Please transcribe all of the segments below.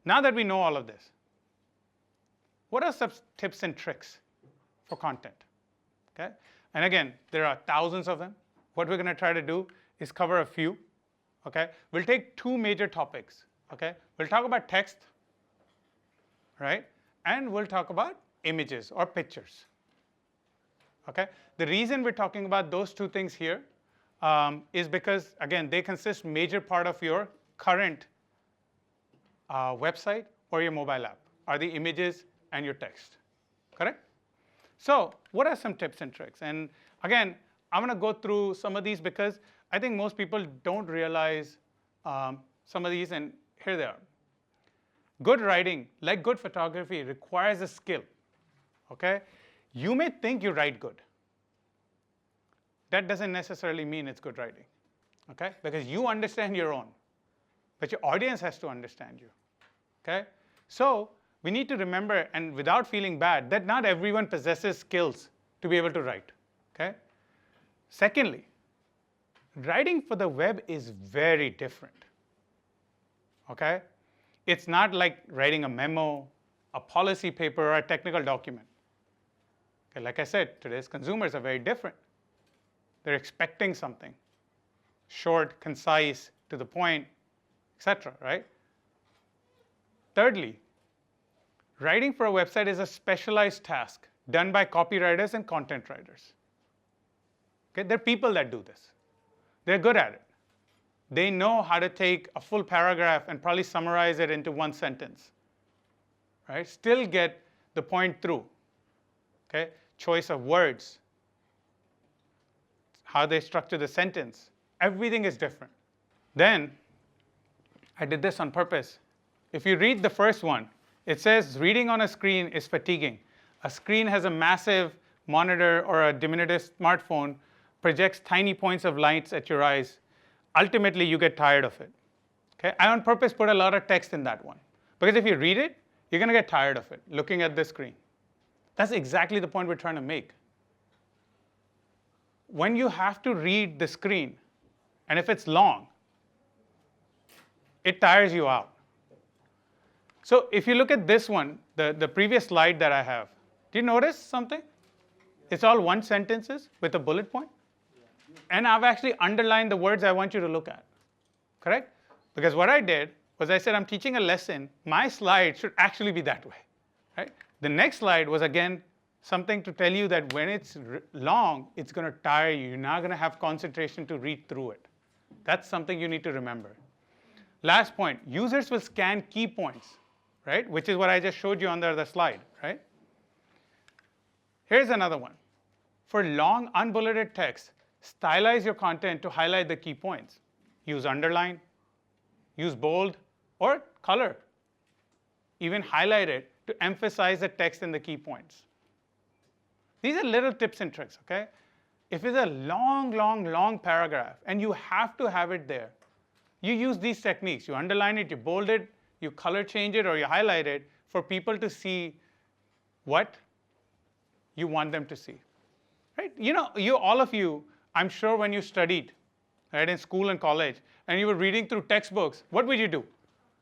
Now that we know all of this, what are some tips and tricks for content? Okay? And again, there are thousands of them. What we're going to try to do is cover a few. Okay? We'll take two major topics. Okay? We'll talk about text, right? And we'll talk about images or pictures. Okay? The reason we're talking about those two things here is because, again, they consist major part of your current website or your mobile app, are the images and your text. Correct? So what are some tips and tricks? And again, I'm going to go through some of these because I think most people don't realize some of these, and here they are. Good writing, like good photography, requires a skill. Okay? You may think you write good. That doesn't necessarily mean it's good writing. Okay? Because you understand your own, but your audience has to understand you. Okay? So we need to remember, and without feeling bad, that not everyone possesses skills to be able to write. Okay? Secondly, writing for the web is very different. Okay? It's not like writing a memo, a policy paper, or a technical document. Okay, like I said, today's consumers are very different. They're expecting something short, concise, to the point, etc. Right? Thirdly, writing for a website is a specialized task done by copywriters and content writers. Okay? There are people that do this. They're good at it. They know how to take a full paragraph and probably summarize it into one sentence. Right? Still get the point through. Okay? Choice of words, how they structure the sentence. Everything is different. Then, I did this on purpose. If you read the first one, it says reading on a screen is fatiguing. A screen has a massive monitor or a diminutive smartphone, projects tiny points of lights at your eyes. Ultimately, you get tired of it. Okay? I on purpose put a lot of text in that one. Because if you read it, you're going to get tired of it, looking at the screen. That's exactly the point we're trying to make. When you have to read the screen, and if it's long, it tires you out. So if you look at this one, the previous slide that I have, do you notice something? It's all one sentences with a bullet point. And I've actually underlined the words I want you to look at. Correct? Because what I did was I said I'm teaching a lesson. My slide should actually be that way. Right? The next slide was, again, something to tell you that when it's long, it's going to tire you. You're not going to have concentration to read through it. That's something you need to remember. Last point, users will scan key points, right? Which is what I just showed you on the other slide, right? Here's another one. For long, unbulleted text, stylize your content to highlight the key points. Use underline, use bold, or color. Even highlight it to emphasize the text and the key points. These are little tips and tricks, okay? If it's a long paragraph and you have to have it there, you use these techniques. You underline it, you bold it, you color change it, or you highlight it for people to see what you want them to see. Right? You know, all of you, I'm sure when you studied, right, in school and college, and you were reading through textbooks, what would you do?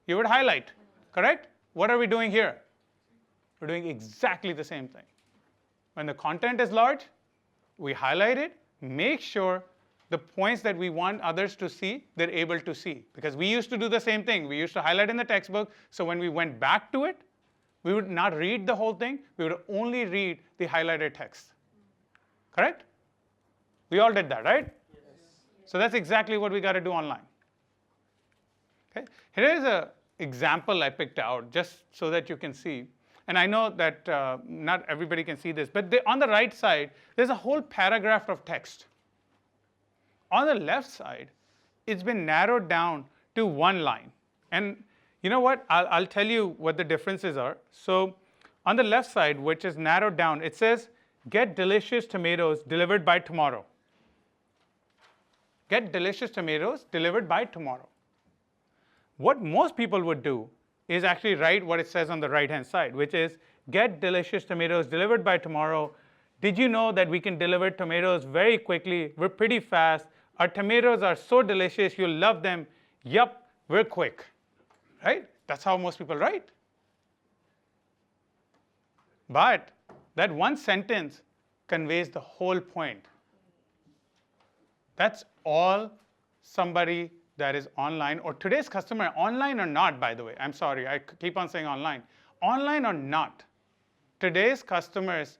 You would highlight, correct? What are we doing here? We're doing exactly the same thing. When the content is large, we highlight it, make sure the points that we want others to see, they're able to see. Because we used to do the same thing. We used to highlight in the textbook, so when we went back to it, we would not read the whole thing. We would only read the highlighted text. Correct? We all did that, right? Yes. So that's exactly what we got to do online. Okay? Here is an example I picked out just so that you can see. And I know that not everybody can see this, but on the right side, there's a whole paragraph of text. On the left side, it's been narrowed down to one line. And you know what? I'll tell you what the differences are. So on the left side, which is narrowed down, it says, get delicious tomatoes delivered by tomorrow. Get delicious tomatoes delivered by tomorrow. What most people would do is actually write what it says on the right-hand side, which is, get delicious tomatoes delivered by tomorrow. Did you know that we can deliver tomatoes very quickly? We're pretty fast. Our tomatoes are so delicious, you'll love them. Yup, we're quick. Right? That's how most people write. But that one sentence conveys the whole point. That's all somebody that is online, or today's customer, online or not, by the way. I'm sorry, I keep on saying online. Online or not, today's customers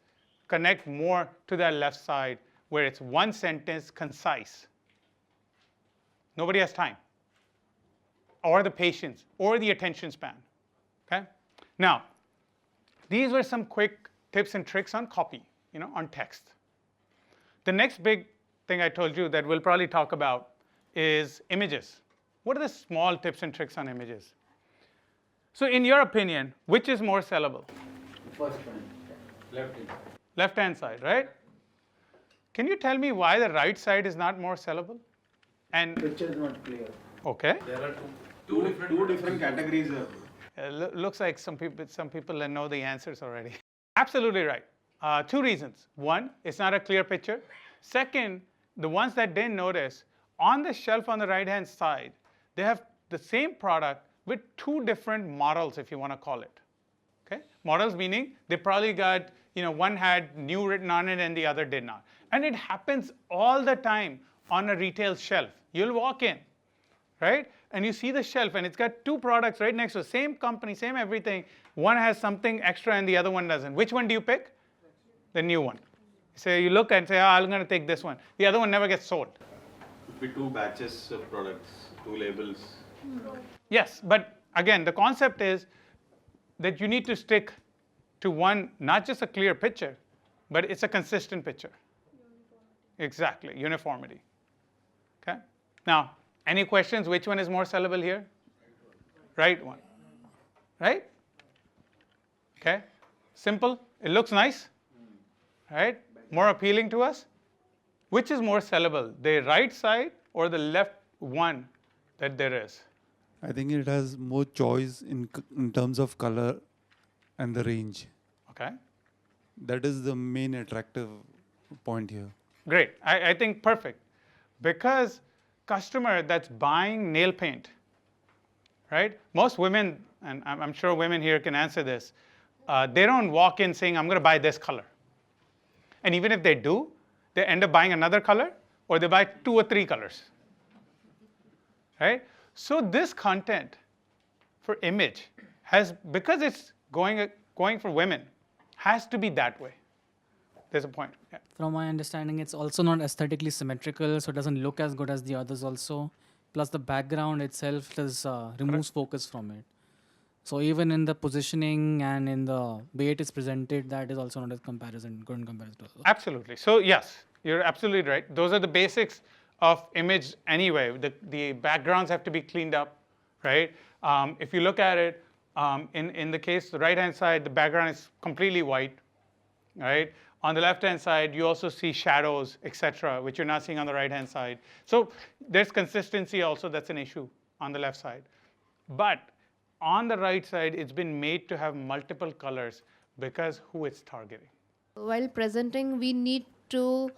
connect more to their left side where it's one sentence, concise. Nobody has time or the patience or the attention span. Okay? Now, these were some quick tips and tricks on copy, on text. The next big thing I told you that we'll probably talk about is images. What are the small tips and tricks on images? So in your opinion, which is more sellable? First one, left-hand side. Left-hand side, right? Can you tell me why the right side is not more sellable? And Picture is not clear. okay. There are two different categories. Looks like some people know the answers already. Absolutely right. Two reasons. One, it's not a clear picture. Second, the ones that didn't notice, on the shelf on the right-hand side, they have the same product with two different models, if you want to call it. Okay? Models meaning they probably got, one had new written on it and the other did not. And it happens all the time on a retail shelf. You'll walk in, right? And you see the shelf and it's got two products right next to the same company, same everything. One has something extra and the other one doesn't. Which one do you pick? The new one. So you look and say, I'm going to take this one. The other one never gets sold. Could be two batches of products, two labels. Yes, but again, the concept is that you need to stick to one, not just a clear picture, but it's a consistent picture. Exactly, uniformity. Okay? Now, any questions? Which one is more sellable here? Right one. Right? Okay? Simple. It looks nice. Right? More appealing to us. Which is more sellable, the right side or the left one that there is? I think it has more choice in terms of color and the range. Okay. That is the main attractive point here. Great. I think perfect. Because customer that's buying nail paint, right? Most women, and I'm sure women here can answer this, they don't walk in saying, I'm going to buy this color. And even if they do, they end up buying another color or they buy 2 or 3 colors. Right? So this content for image has, because it's going for women, has to be that way. There's a point. Yeah. From my understanding, it's also not aesthetically symmetrical, so it doesn't look as good as the others also. Plus the background itself removes focus from it. So even in the positioning and in the way it is presented, that is also not good in comparison to others. Absolutely. So yes, you're absolutely right. Those are the basics of image anyway. The backgrounds have to be cleaned up, right? If you look at it, in the case, the right-hand side, the background is completely white, right? On the left-hand side, you also see shadows, etc., which you're not seeing on the right-hand side. So there's consistency also that's an issue on the left side. But on the right side, it's been made to have multiple colors because who it's targeting. While presenting, we need to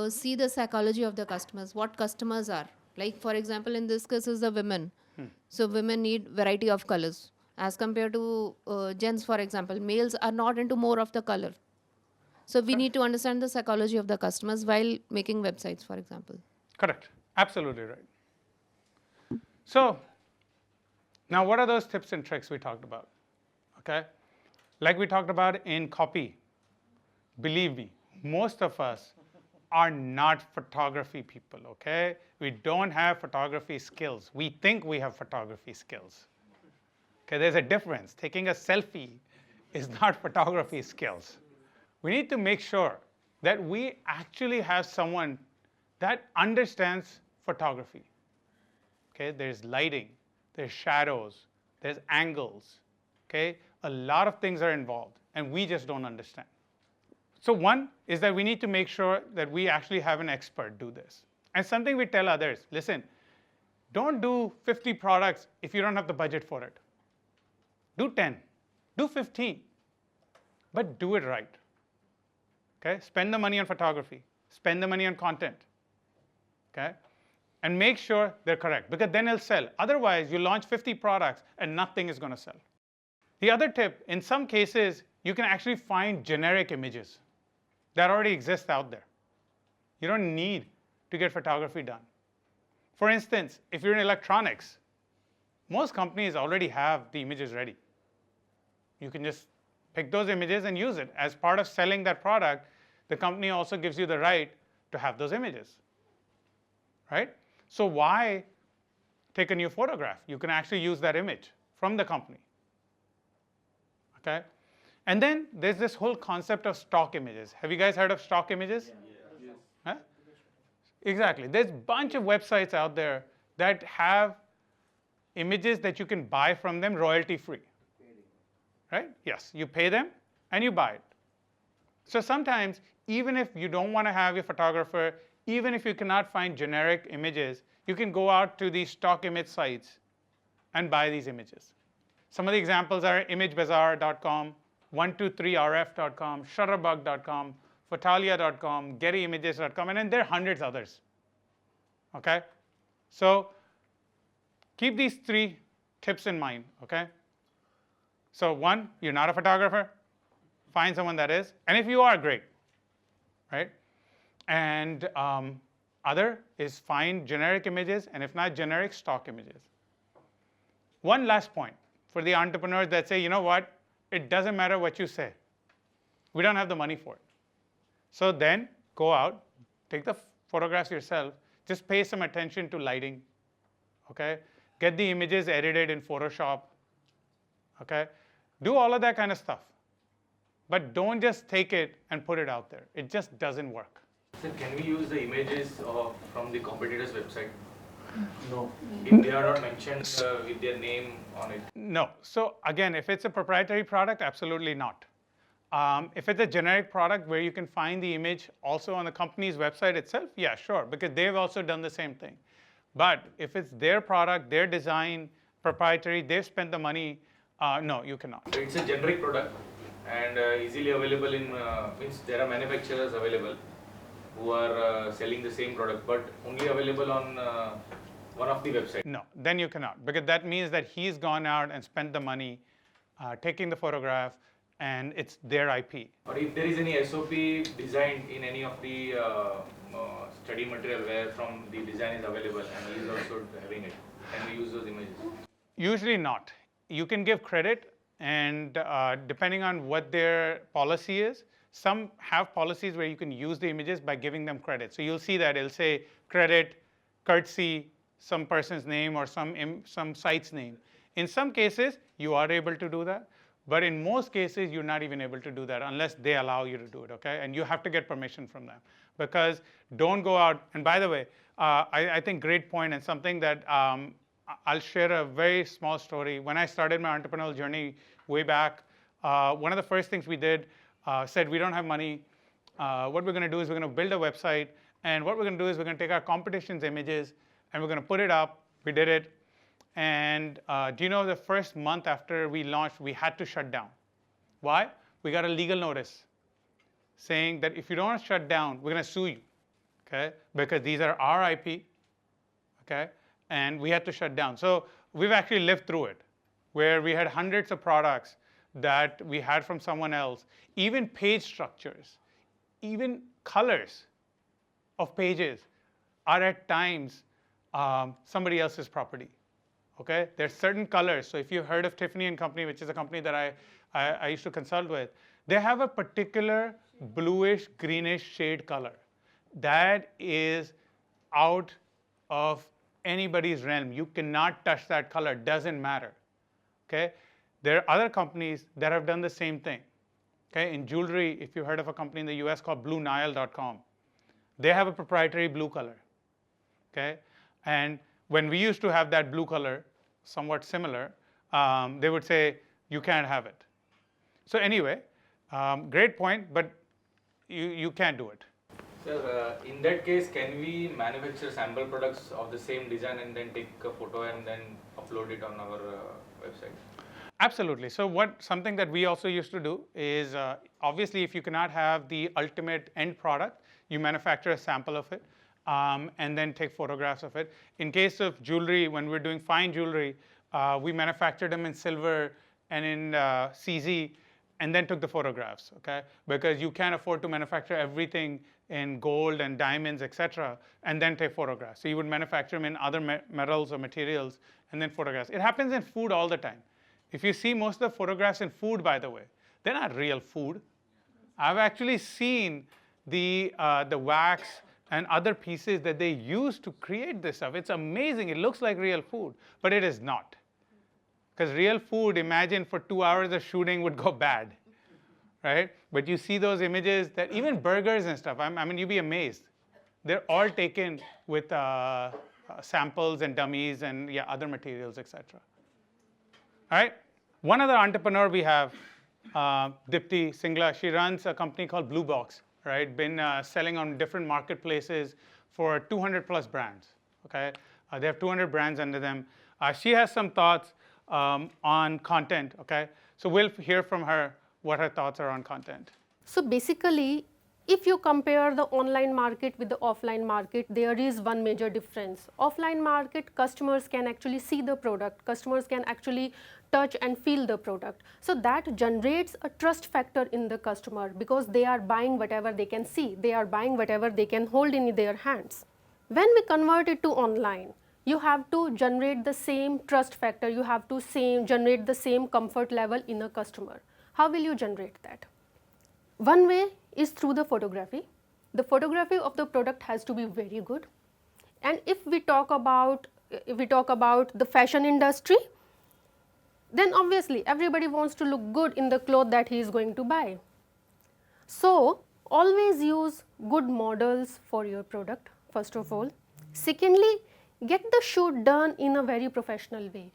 see the psychology of the customers, what customers are. Like, for example, in this case is the women. So women need variety of colors. As compared to gents, for example, males are not into more of the color. So we need to understand the psychology of the customers while making websites, for example. Correct. Absolutely right. So now what are those tips and tricks we talked about? Okay? Like we talked about in copy, believe me, most of us are not photography people, okay? We don't have photography skills. We think we have photography skills. Okay, there's a difference. Taking a selfie is not photography skills. We need to make sure that we actually have someone that understands photography. Okay, there's lighting, there's shadows, there's angles. Okay, a lot of things are involved, and we just don't understand. So one is that we need to make sure that we actually have an expert do this. And something we tell others, listen, don't do 50 products if you don't have the budget for it. Do 10, do 15, but do it right. Okay, spend the money on photography, spend the money on content. Okay, and make sure they're correct, because then it'll sell. Otherwise, you launch 50 products and nothing is going to sell. The other tip, in some cases, you can actually find generic images that already exist out there. You don't need to get photography done. For instance, if you're in electronics, most companies already have the images ready. You can just pick those images and use it. As part of selling that product, the company also gives you the right to have those images, right? So why take a new photograph? You can actually use that image from the company, okay? And then there's this whole concept of stock images. Have you guys heard of stock images? Yes. Huh? Exactly. There's a bunch of websites out there that have images that you can buy from them royalty free, right? Yes, you pay them and you buy it. So sometimes, even if you don't want to have your photographer, even if you cannot find generic images, you can go out to these stock image sites and buy these images. Some of the examples are imagebazaar.com, 123rf.com, shutterbug.com, Fotalia.com, gettyimages.com, and then there are hundreds others. Okay? So keep these 3 tips in mind, okay? So 1, you're not a photographer, find someone that is, and if you are, great, right? And other is find generic images, and if not generic, stock images. One last point for the entrepreneurs that say, you know what, it doesn't matter what you say. We don't have the money for it. So then go out, take the photographs yourself, just pay some attention to lighting, okay? Get the images edited in Photoshop, okay? Do all of that kind of stuff. But don't just take it and put it out there. It just doesn't work. Sir, can we use the images from the competitor's website No. if they are not mentioned with their name on it? No. So again, if it's a proprietary product, absolutely not. If it's a generic product where you can find the image also on the company's website itself, yeah, sure, because they've also done the same thing. But if it's their product, their design, proprietary, they've spent the money, no, you cannot. It's a generic product and easily available in, means there are manufacturers available who are selling the same product, but only available on one of the websites. No, then you cannot, because that means that he's gone out and spent the money taking the photograph, and it's their IP. Or if there is any SOP designed in any of the study material where from the design is available and he is also having it, can we use those images? Usually not. You can give credit, and depending on what their policy is, some have policies where you can use the images by giving them credit. So you'll see that it'll say credit, courtesy, some person's name or some site's name. In some cases, you are able to do that. But in most cases, you're not even able to do that unless they allow you to do it, okay? And you have to get permission from them. Because don't go out, and by the way, I think great point, and something that I'll share a very small story. When I started my entrepreneurial journey way back, one of the first things we did, said we don't have money. What we're going to do is we're going to build a website, and what we're going to do is we're going to take our competition's images, and we're going to put it up. We did it. And do you know the first month after we launched, we had to shut down. Why? We got a legal notice saying that if you don't shut down, we're going to sue you, okay? Because these are our IP, okay? And we had to shut down. So we've actually lived through it, where we had hundreds of products that we had from someone else, even page structures, even colors of pages are at times somebody else's property. Okay, there's certain colors. So if you heard of Tiffany & Company, which is a company that I used to consult with, they have a particular bluish, greenish shade color that is out of anybody's realm. You cannot touch that color, doesn't matter. Okay, there are other companies that have done the same thing. Okay, in jewelry, if you heard of a company in the US called BlueNile.com, they have a proprietary blue color. Okay, and when we used to have that blue color, somewhat similar, they would say, you can't have it. So anyway, great point, but you can't do it. Sir, in that case, can we manufacture sample products of the same design and then take a photo and then upload it on our website? Absolutely. So something that we also used to do is, obviously, if you cannot have the ultimate end product, you manufacture a sample of it. and then take photographs of it. In case of jewelry, when we're doing fine jewelry, we manufactured them in silver and in CZ, and then took the photographs, okay? Because you can't afford to manufacture everything in gold and diamonds, etc., and then take photographs. So you would manufacture them in other metals or materials and then photographs. It happens in food all the time. If you see most of the photographs in food, by the way, they're not real food. I've actually seen the wax and other pieces that they use to create this stuff. It's amazing. It looks like real food, but it is not. Because real food, imagine for 2 hours of shooting would go bad, right? But you see those images that even burgers and stuff, I mean, you'd be amazed. They're all taken with samples and dummies and other materials, etc. All right. One other entrepreneur we have, Dipti Singla, she runs a company called Blue Box, right? Been selling on different marketplaces for 200 plus brands, okay? They have 200 brands under them. She has some thoughts on content, okay? So we'll hear from her what her thoughts are on content. So basically, if you compare the online market with the offline market, there is one major difference. Offline market, customers can actually see the product, customers can actually touch and feel the product. So that generates a trust factor in the customer because they are buying whatever they can see, they are buying whatever they can hold in their hands. When we convert it to online, you have to generate the same trust factor, you have to generate the same comfort level in a customer. How will you generate that? One way is through the photography. The photography of the product has to be very good. And if we talk about the fashion industry, then obviously everybody wants to look good in the clothes that he is going to buy. So always use good models for your product, first of all. Secondly, get the shoot done in a very professional way.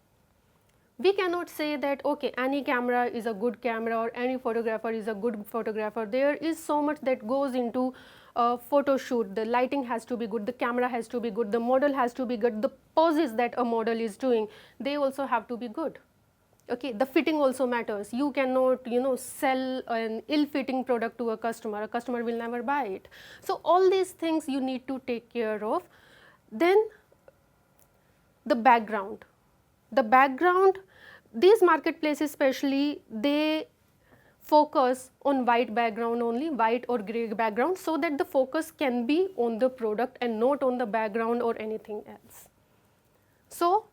We cannot say that, okay, any camera is a good camera or any photographer is a good photographer. There is so much that goes into a photo shoot. The lighting has to be good, the camera has to be good, the model has to be good, the poses that a model is doing, they also have to be good. Okay, the fitting also matters. You cannot, sell an ill-fitting product to a customer will never buy it. So all these things you need to take care of. Then the background. These marketplaces especially, they focus on white background only, white or gray background, so that the focus can be on the product and not on the background or anything else. So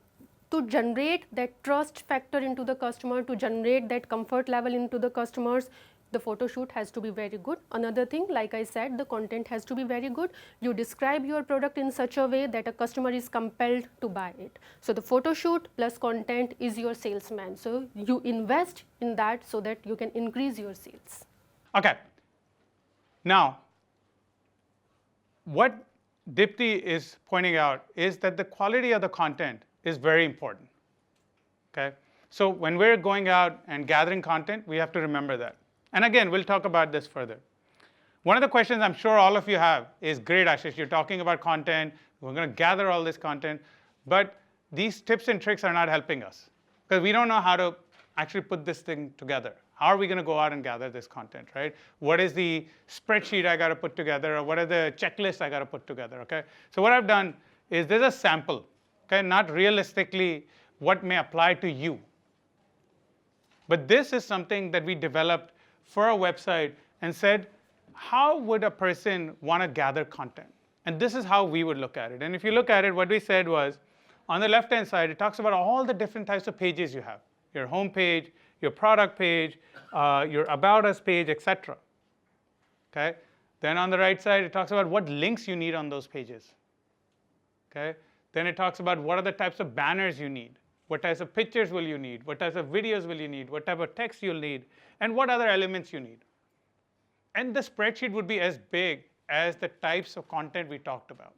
to generate that trust factor into the customer, to generate that comfort level into the customers, the photo shoot has to be very good. Another thing, like I said, the content has to be very good. You describe your product in such a way that a customer is compelled to buy it. So the photo shoot plus content is your salesman. So you invest in that so that you can increase your sales. Okay. Now, what Dipti is pointing out is that the quality of the content is very important, okay? So when we're going out and gathering content, we have to remember that. And again, we'll talk about this further. One of the questions I'm sure all of you have is, great, Ashish, you're talking about content, we're going to gather all this content, but these tips and tricks are not helping us because we don't know how to actually put this thing together. How are we going to go out and gather this content, right? What is the spreadsheet I got to put together, or what are the checklists I got to put together, okay? So what I've done is there's a sample, okay, not realistically what may apply to you. But this is something that we developed for a website and said, how would a person want to gather content? And this is how we would look at it. And if you look at it, what we said was, on the left-hand side, it talks about all the different types of pages you have. Your home page, your product page, your About Us page, etc. Okay? Then on the right side, it talks about what links you need on those pages. Okay? Then it talks about what are the types of banners you need. What types of pictures will you need? What types of videos will you need? What type of text you'll need? And what other elements you need. And the spreadsheet would be as big as the types of content we talked about.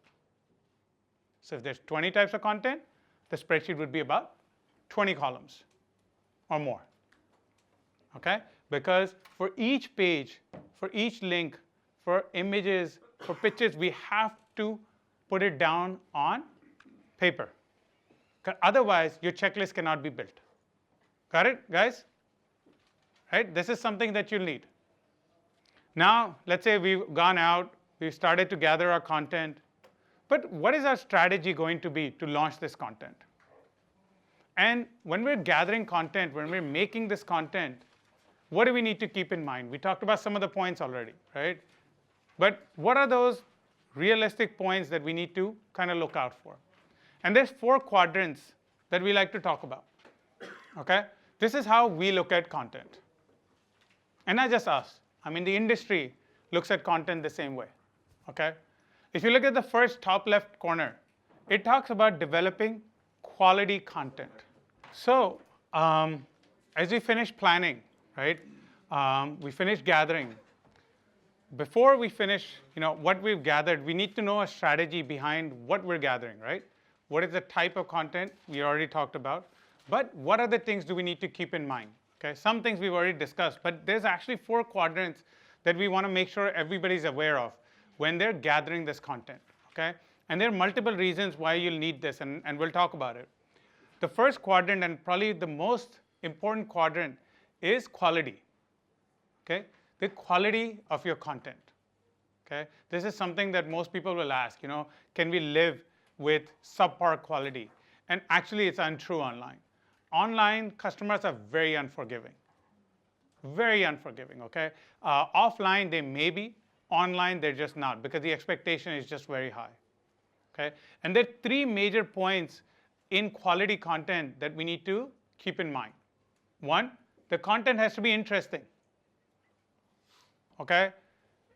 So if there's 20 types of content, the spreadsheet would be about 20 columns or more. Okay? Because for each page, for each link, for images, for pictures, we have to put it down on paper. Otherwise, your checklist cannot be built. Got it, guys? Right? This is something that you'll need. Now, let's say we've gone out, we've started to gather our content. But what is our strategy going to be to launch this content? And when we're gathering content, when we're making this content, what do we need to keep in mind? We talked about some of the points already, right? But what are those realistic points that we need to kind of look out for? And there's 4 quadrants that we like to talk about. Okay? This is how we look at content. And not just us. I mean, the industry looks at content the same way. Okay? If you look at the first top left corner, it talks about developing quality content. So as we finish planning, right? We finish gathering. Before we finish, what we've gathered, we need to know a strategy behind what we're gathering, right? What is the type of content we already talked about? But what other things do we need to keep in mind? Okay, some things we've already discussed, but there's actually 4 quadrants that we want to make sure everybody's aware of when they're gathering this content. Okay, and there are multiple reasons why you'll need this, and we'll talk about it. The first quadrant, and probably the most important quadrant, is quality. Okay, the quality of your content. Okay, this is something that most people will ask. Can we live with subpar quality? And actually, it's untrue online. Online, customers are very unforgiving. Very unforgiving, okay? Offline, they may be. Online, they're just not, because the expectation is just very high, okay? And there are 3 major points in quality content that we need to keep in mind. 1, the content has to be interesting, okay?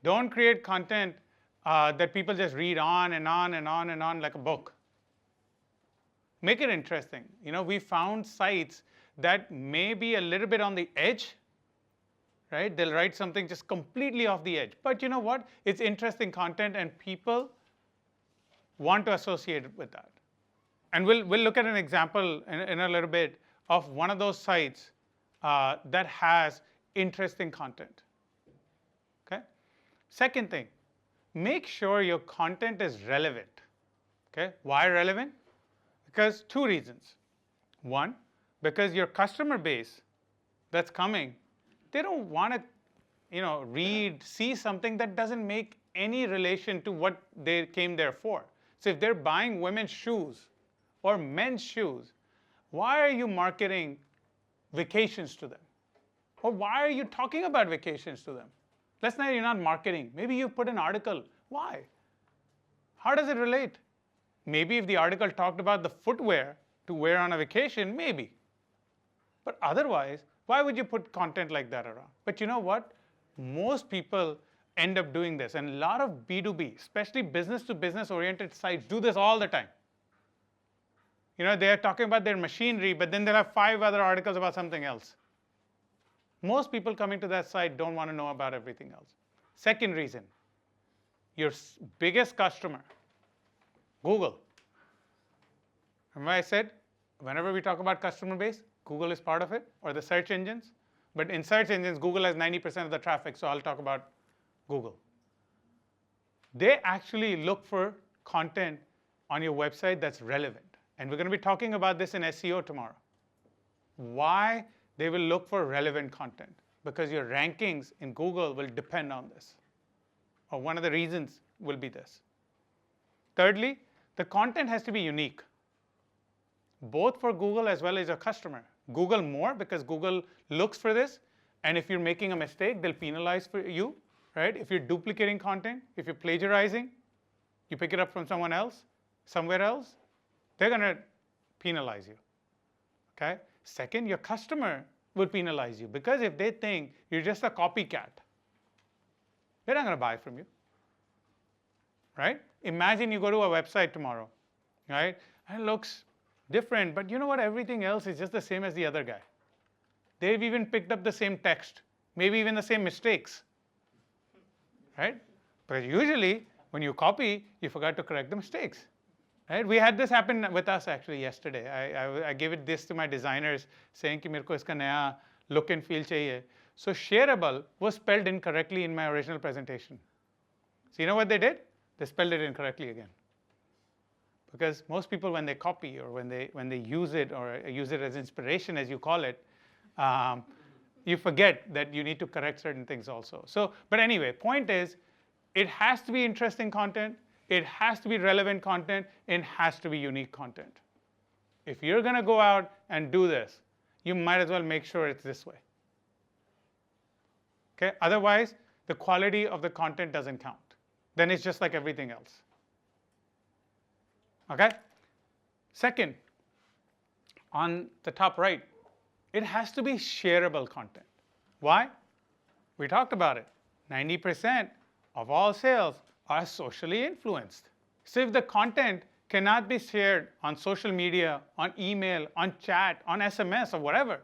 Don't create content that people just read on and on and on and on like a book. Make it interesting. We found sites that may be a little bit on the edge, right? They'll write something just completely off the edge. But you know what? It's interesting content, and people want to associate it with that. And we'll look at an example in a little bit of one of those sites that has interesting content. Okay? Second thing, make sure your content is relevant. Okay? Why relevant? Because 2 reasons. 1, because your customer base that's coming, they don't want to see something that doesn't make any relation to what they came there for. So if they're buying women's shoes or men's shoes, why are you marketing vacations to them? Or why are you talking about vacations to them? Let's say you're not marketing. Maybe you put an article. Why? How does it relate? Maybe if the article talked about the footwear to wear on a vacation, maybe. But otherwise, why would you put content like that around? But you know what? Most people end up doing this. And a lot of B2B, especially business-to-business oriented sites, do this all the time. They are talking about their machinery, but then they'll have 5 other articles about something else. Most people coming to that site don't want to know about everything else. Second reason, your biggest customer, Google. Remember I said, whenever we talk about customer base, Google is part of it, or the search engines. But in search engines, Google has 90% of the traffic, so I'll talk about Google. They actually look for content on your website that's relevant. And we're going to be talking about this in SEO tomorrow. Why they will look for relevant content? Because your rankings in Google will depend on this. Or one of the reasons will be this. Thirdly, the content has to be unique, both for Google as well as your customer. Google more, because Google looks for this, and if you're making a mistake, they'll penalize for you, right? If you're duplicating content, if you're plagiarizing, you pick it up from someone else, somewhere else, they're going to penalize you, okay? Second, your customer will penalize you, because if they think you're just a copycat, they're not going to buy from you, right? Imagine you go to a website tomorrow, right? And it looks different, but you know what? Everything else is just the same as the other guy. They've even picked up the same text, maybe even the same mistakes, right? But usually, when you copy, you forgot to correct the mistakes, right? We had this happen with us actually yesterday. I gave this to my designers, saying कि मेरे को इसका नया look and feel चाहिए. So shareable was spelled incorrectly in my original presentation. So you know what they did? They spelled it incorrectly again. Because most people, when they copy or when they use it, or use it as inspiration, as you call it, you forget that you need to correct certain things also. So, but anyway, point is, it has to be interesting content. It has to be relevant content. It has to be unique content. If you're going to go out and do this, you might as well make sure it's this way. Okay? Otherwise, the quality of the content doesn't count. Then it's just like everything else. Okay? Second, on the top right, it has to be shareable content. Why? We talked about it. 90% of all sales are socially influenced. So if the content cannot be shared on social media, on email, on chat, on SMS, or whatever,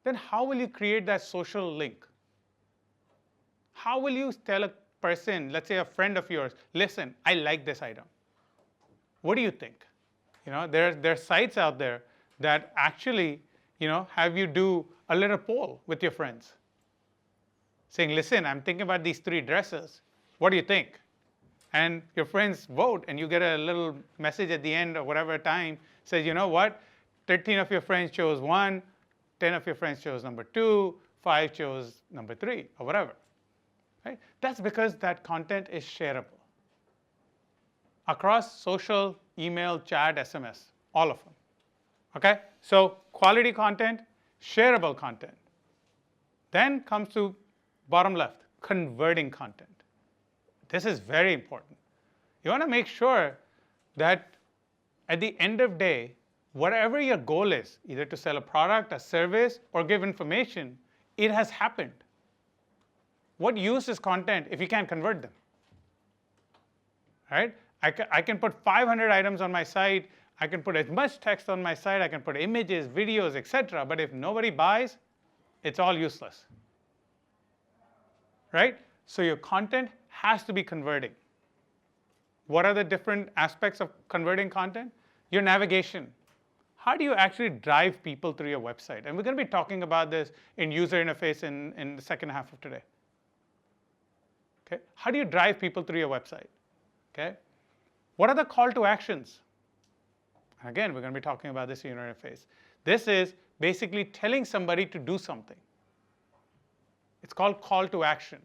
then how will you create that social link? How will you tell a person, let's say a friend of yours, listen, I like this item. What do you think? There are sites out there that actually, have you do a little poll with your friends, saying, listen, I'm thinking about these 3 dresses. What do you think? And your friends vote, and you get a little message at the end of whatever time says, you know what? 13 of your friends chose 1, 10 of your friends chose number 2, 5 chose number 3, or whatever. Right? That's because that content is shareable across social, email, chat, SMS, all of them. Okay? So quality content, shareable content. Then comes to bottom left, converting content. This is very important. You want to make sure that at the end of the day, whatever your goal is, either to sell a product, a service, or give information, it has happened. What use is content if you can't convert them? Right? I can put 500 items on my site. I can put as much text on my site. I can put images, videos, etc. But if nobody buys, it's all useless. Right? So your content has to be converting. What are the different aspects of converting content? Your navigation. How do you actually drive people through your website? And we're going to be talking about this in user interface in the second half of today. Okay? How do you drive people through your website? Okay? What are the call to actions? Again, we're going to be talking about this in user interface. This is basically telling somebody to do something. It's called call to action.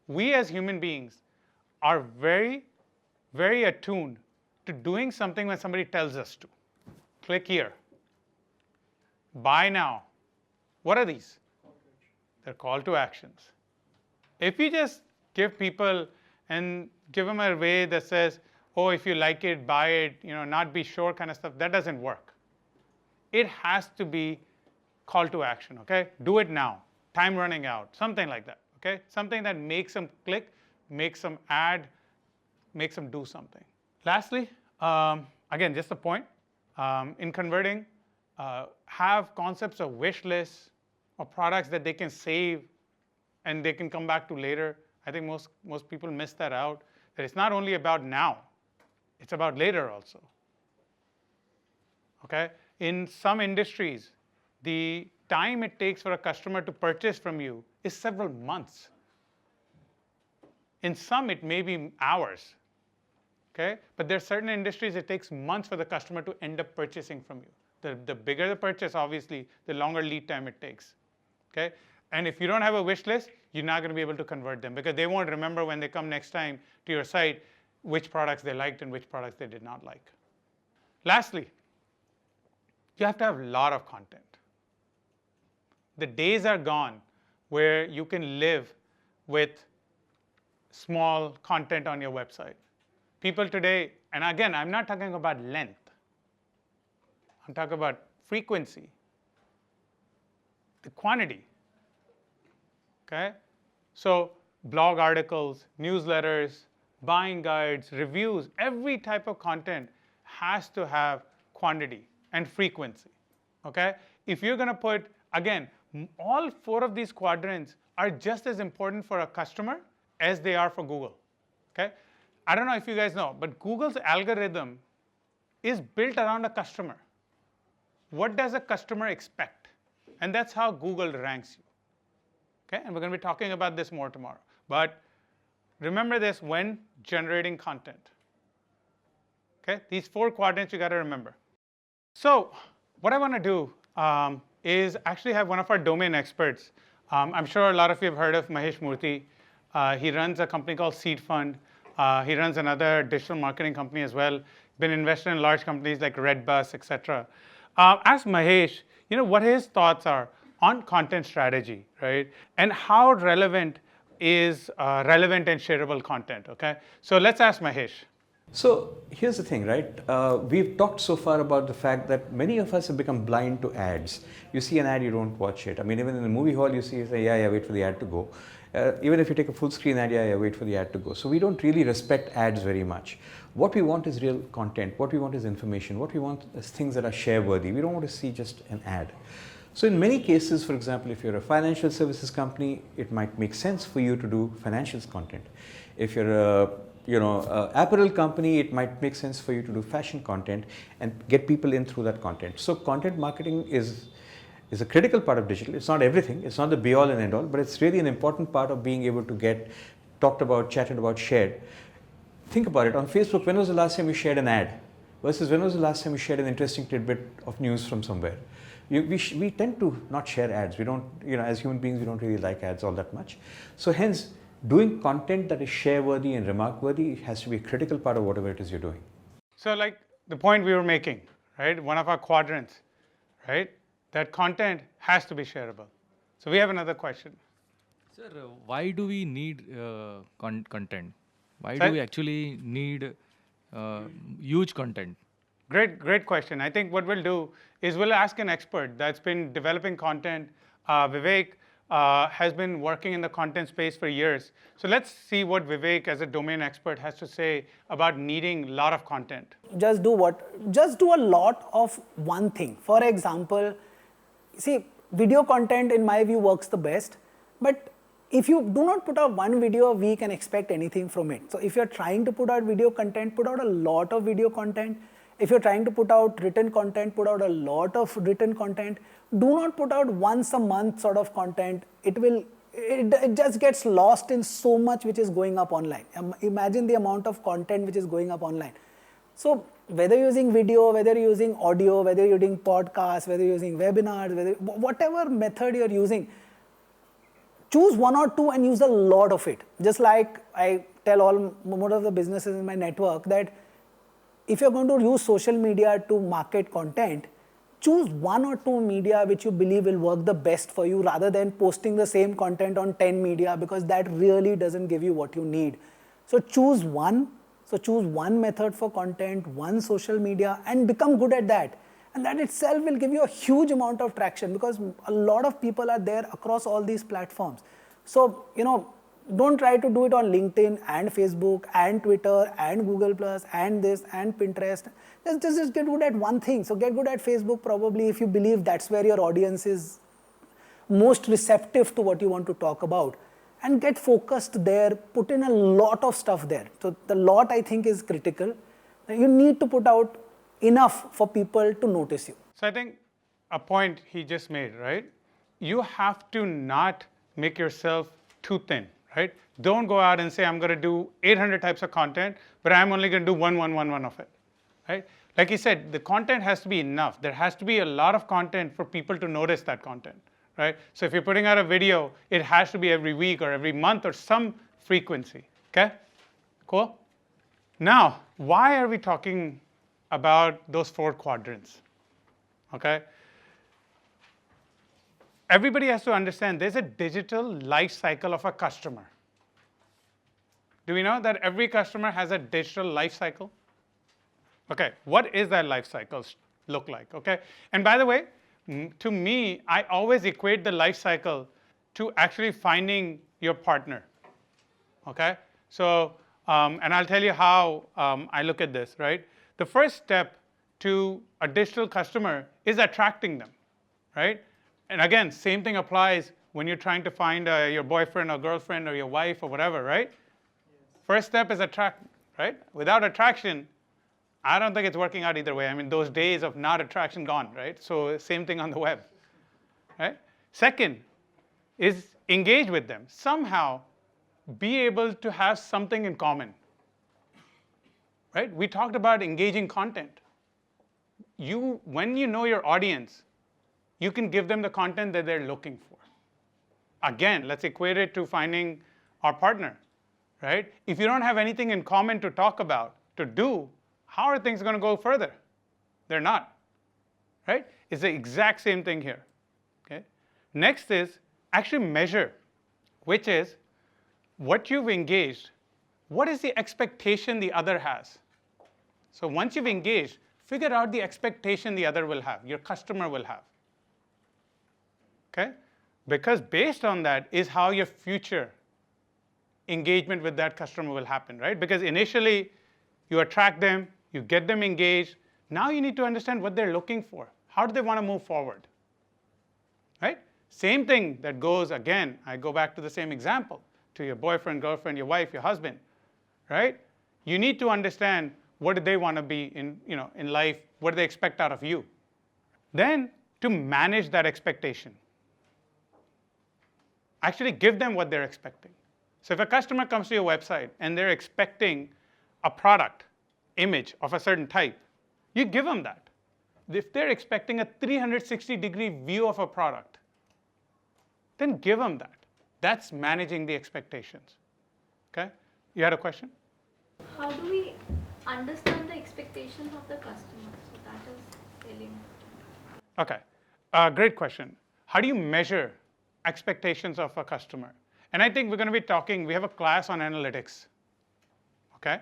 We as human beings are very, very attuned to doing something when somebody tells us to. Click here. Buy now. What are these? They're call to actions. If you just give people and give them a way that says, oh, if you like it, buy it, not be sure kind of stuff, that doesn't work. It has to be call to action, okay? Do it now. Time running out, something like that, okay? Something that makes them click, makes them add, makes them do something. Lastly, again, just a point, in converting, have concepts of wish lists or products that they can save and they can come back to later. I think most people miss that out, that it's not only about now, it's about later also. Okay? In some industries, the time it takes for a customer to purchase from you is several months. In some, it may be hours. Okay? But there are certain industries it takes months for the customer to end up purchasing from you. The bigger the purchase, obviously, the longer lead time it takes. Okay? And if you don't have a wish list, you're not going to be able to convert them because they won't remember when they come next time to your site which products they liked and which products they did not like. Lastly, you have to have a lot of content. The days are gone where you can live with small content on your website. People today, and again, I'm not talking about length. I'm talking about frequency, the quantity. Okay? So blog articles, newsletters, buying guides, reviews, every type of content has to have quantity and frequency. Okay? If you're going to put, again, all 4 of these quadrants are just as important for a customer as they are for Google. Okay? I don't know if you guys know, but Google's algorithm is built around a customer. What does a customer expect? And that's how Google ranks you. Okay? And we're going to be talking about this more tomorrow. But remember this when generating content. Okay? These 4 quadrants you got to remember. So what I want to do is actually have one of our domain experts. I'm sure a lot of you have heard of Mahesh Murthy. He runs a company called Seed Fund. He runs another digital marketing company as well. Been invested in large companies like Redbus, etc. Ask Mahesh, what his thoughts are on content strategy, right? And how relevant is relevant and shareable content, okay? So let's ask Mahesh. So here's the thing, right? We've talked so far about the fact that many of us have become blind to ads. You see an ad, you don't watch it. I mean, even in the movie hall, you see, you say, yeah, wait for the ad to go. Even if you take a full screen ad, yeah, wait for the ad to go. So we don't really respect ads very much. What we want is real content. What we want is information. What we want is things that are share worthy. We don't want to see just an ad. So in many cases, for example, if you're a financial services company, it might make sense for you to do financials content. If you're a apparel company, it might make sense for you to do fashion content and get people in through that content. So content marketing is a critical part of digital. It's not everything. It's not the be all and end all, but it's really an important part of being able to get talked about, chatted about, shared. Think about it. On Facebook, when was the last time you shared an ad? Versus when was the last time you shared an interesting tidbit of news from somewhere? We tend to not share ads. We don't, as human beings, we don't really like ads all that much. So hence, doing content that is share worthy and remark worthy has to be a critical part of whatever it is you're doing. So like the point we were making, right? One of our quadrants, right? That content has to be shareable. So we have another question. Sir, why do we need content? Why Sir? do we actually need huge content? Great question. I think what we'll do is we'll ask an expert that's been developing content. Vivek has been working in the content space for years. So let's see what Vivek as a domain expert has to say about needing a lot of content. Just do a lot of one thing. For example, see, video content in my view works the best, but if you do not put out one video a week and expect anything from it. So if you're trying to put out video content, put out a lot of video content. If you're trying to put out written content, put out a lot of written content. Do not put out once a month sort of content. It just gets lost in so much which is going up online. Imagine the amount of content which is going up online. So whether you're using video, whether you're using audio, whether you're using podcasts, whether you're using webinars, whatever method you're using, choose one or two and use a lot of it. Just like I tell most of the businesses in my network that if you're going to use social media to market content, choose one or two media which you believe will work the best for you rather than posting the same content on 10 media, because that really doesn't give you what you need. So choose one. So choose one method for content, one social media, and become good at that. And that itself will give you a huge amount of traction because a lot of people are there across all these platforms. So, don't try to do it on LinkedIn and Facebook and Twitter and Google Plus and this and Pinterest. Just get good at one thing. So get good at Facebook probably if you believe that's where your audience is most receptive to what you want to talk about. And get focused there, put in a lot of stuff there. So the lot I think is critical. You need to put out enough for people to notice you. So I think a point he just made, right? You have to not make yourself too thin, right? Don't go out and say, I'm going to do 800 types of content, but I'm only going to do one of it, right? Like he said, the content has to be enough. There has to be a lot of content for people to notice that content, right? So if you're putting out a video, it has to be every week or every month or some frequency, okay? Cool? Now, why are we talking about those 4 quadrants, okay? Everybody has to understand there's a digital life cycle of a customer. Do we know that every customer has a digital life cycle? Okay, what is that life cycle look like, okay? And by the way, to me, I always equate the life cycle to actually finding your partner, okay? So, and I'll tell you how I look at this, right? The first step to a digital customer is attracting them, right? And again, same thing applies when you're trying to find your boyfriend or girlfriend or your wife or whatever, right? Yes. First step is attract, right? Without attraction, I don't think it's working out either way. I mean, those days of not attraction gone, right? So same thing on the web, right? Second is engage with them. Somehow be able to have something in common, right? We talked about engaging content. When you know your audience, you can give them the content that they're looking for. Again, let's equate it to finding our partner, right? If you don't have anything in common to talk about, to do, how are things going to go further? They're not, right? It's the exact same thing here. Okay? Next is actually measure, which is what you've engaged, what is the expectation the other has? So once you've engaged, figure out the expectation the other will have, your customer will have. Okay? Because based on that is how your future engagement with that customer will happen, right? Because initially you attract them, you get them engaged. Now you need to understand what they're looking for. How do they want to move forward? Right? Same thing that goes again, I go back to the same example, to your boyfriend, girlfriend, your wife, your husband, right? You need to understand what do they want to be in, in life, what do they expect out of you? Then to manage that expectation. Actually give them what they're expecting. So if a customer comes to your website and they're expecting a product image of a certain type, you give them that. If they're expecting a 360-degree view of a product, then give them that. That's managing the expectations. Okay? You had a question? How do we understand the expectations of the customer? So that is really important. Okay. Great question. How do you measure expectations of a customer? And I think we're going to be talking, we have a class on analytics. Okay?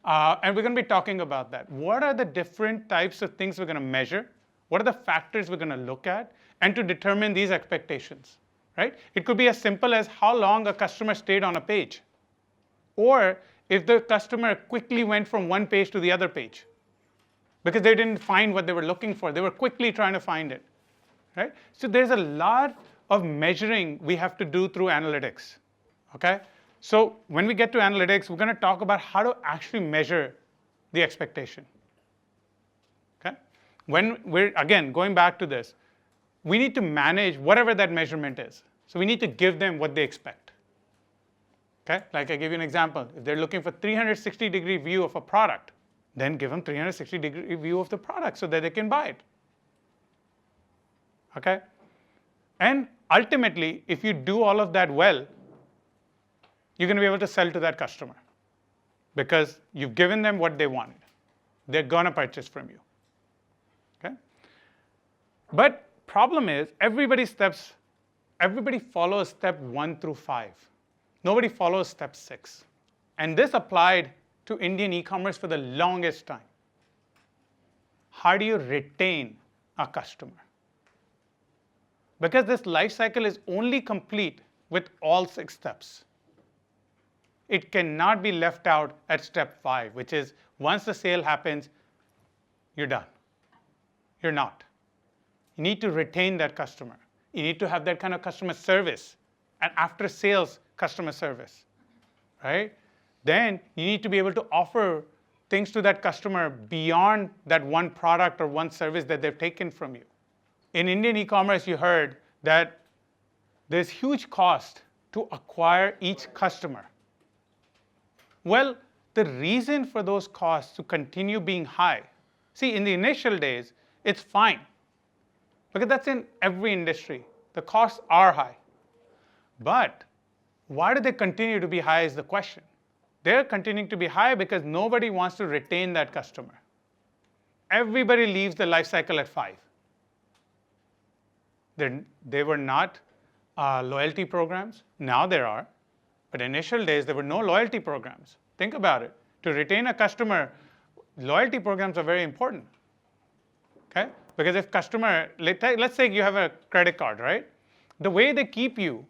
And we're going to be talking about that. What are the different types of things we're going to measure? What are the factors we're going to look at? And to determine these expectations. Right? It could be as simple as how long a customer stayed on a page. Or if the customer quickly went from one page to the other page. Because they didn't find what they were looking for. They were quickly trying to find it. Right? So there's a lot of measuring we have to do through analytics. Okay? So when we get to analytics, we're going to talk about how to actually measure the expectation. Okay? When we're, again, going back to this, we need to manage whatever that measurement is. So we need to give them what they expect. Okay? Like I gave you an example. If they're looking for 360-degree view of a product, then give them 360-degree view of the product so that they can buy it. Okay? And ultimately, if you do all of that well, you're going to be able to sell to that customer because you've given them what they wanted. They're going to purchase from you. Okay? But problem is, everybody follows step 1 through 5. Nobody follows step 6. And this applied to Indian e-commerce for the longest time. How do you retain a customer? Because this life cycle is only complete with all 6 steps. It cannot be left out at step 5, which is once the sale happens, you're done. You're not. You need to retain that customer. You need to have that kind of customer service and after sales customer service, right? Then you need to be able to offer things to that customer beyond that one product or one service that they've taken from you. In Indian e-commerce, you heard that there's huge cost to acquire each customer. Well, the reason for those costs to continue being high, see, in the initial days, it's fine. Because that's in every industry. The costs are high. But why do they continue to be high is the question. They're continuing to be high because nobody wants to retain that customer. Everybody leaves the life cycle at 5. They were not loyalty programs. Now there are. But initial days, there were no loyalty programs. Think about it. To retain a customer, loyalty programs are very important. Okay? Because if customer, let's say you have a credit card, right? The way they keep you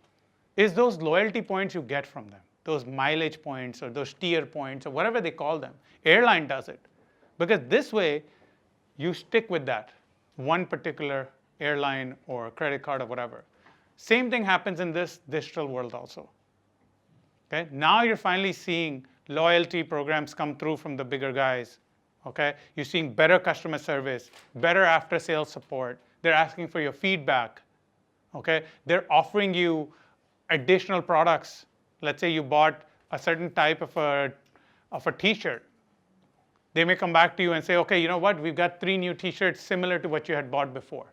is those loyalty points you get from them. Those mileage points or those tier points or whatever they call them. Airline does it. Because this way, you stick with that one particular airline or credit card or whatever. Same thing happens in this digital world also. Okay? Now you're finally seeing loyalty programs come through from the bigger guys. Okay? You're seeing better customer service, better after-sales support. They're asking for your feedback. Okay? They're offering you additional products. Let's say you bought a certain type of a t-shirt. They may come back to you and say, okay, you know what? We've got 3 new t-shirts similar to what you had bought before.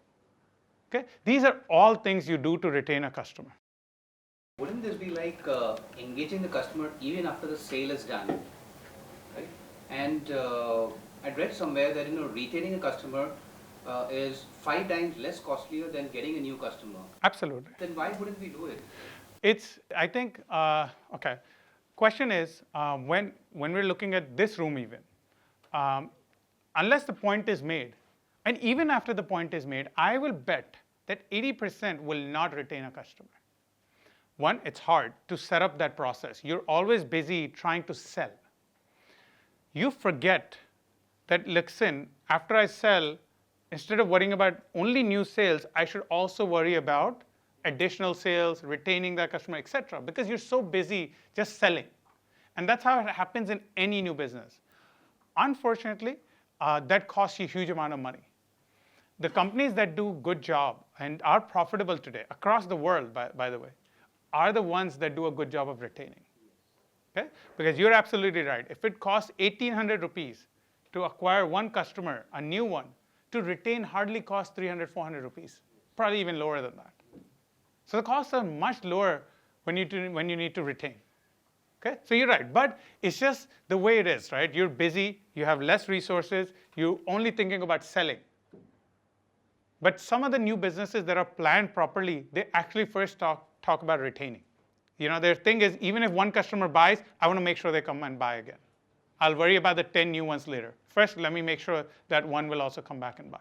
Okay? These are all things you do to retain a customer. Wouldn't this be like engaging the customer even after the sale is done, right? And I'd read somewhere that retaining a customer is 5 times less costlier than getting a new customer. Absolutely. Then why wouldn't we do it? It's, I think, okay. Question is, when we're looking at this room even, unless the point is made, and even after the point is made, I will bet that 80% will not retain a customer. One, it's hard to set up that process. You're always busy trying to sell. You forget that, listen, after I sell, instead of worrying about only new sales, I should also worry about additional sales, retaining that customer, etc. Because you're so busy just selling. And that's how it happens in any new business. Unfortunately, that costs you a huge amount of money. The companies that do a good job and are profitable today, across the world, by the way, are the ones that do a good job of retaining. Okay? Because you're absolutely right. If it costs 1,800 rupees to acquire one customer, a new one, to retain hardly costs 300, 400 rupees, probably even lower than that. So the costs are much lower when you need to retain. Okay? So you're right, but it's just the way it is, right? You're busy, you have less resources, you're only thinking about selling. But some of the new businesses that are planned properly, they actually first talk about retaining. Their thing is, even if one customer buys, I want to make sure they come and buy again. I'll worry about the 10 new ones later. First, let me make sure that one will also come back and buy.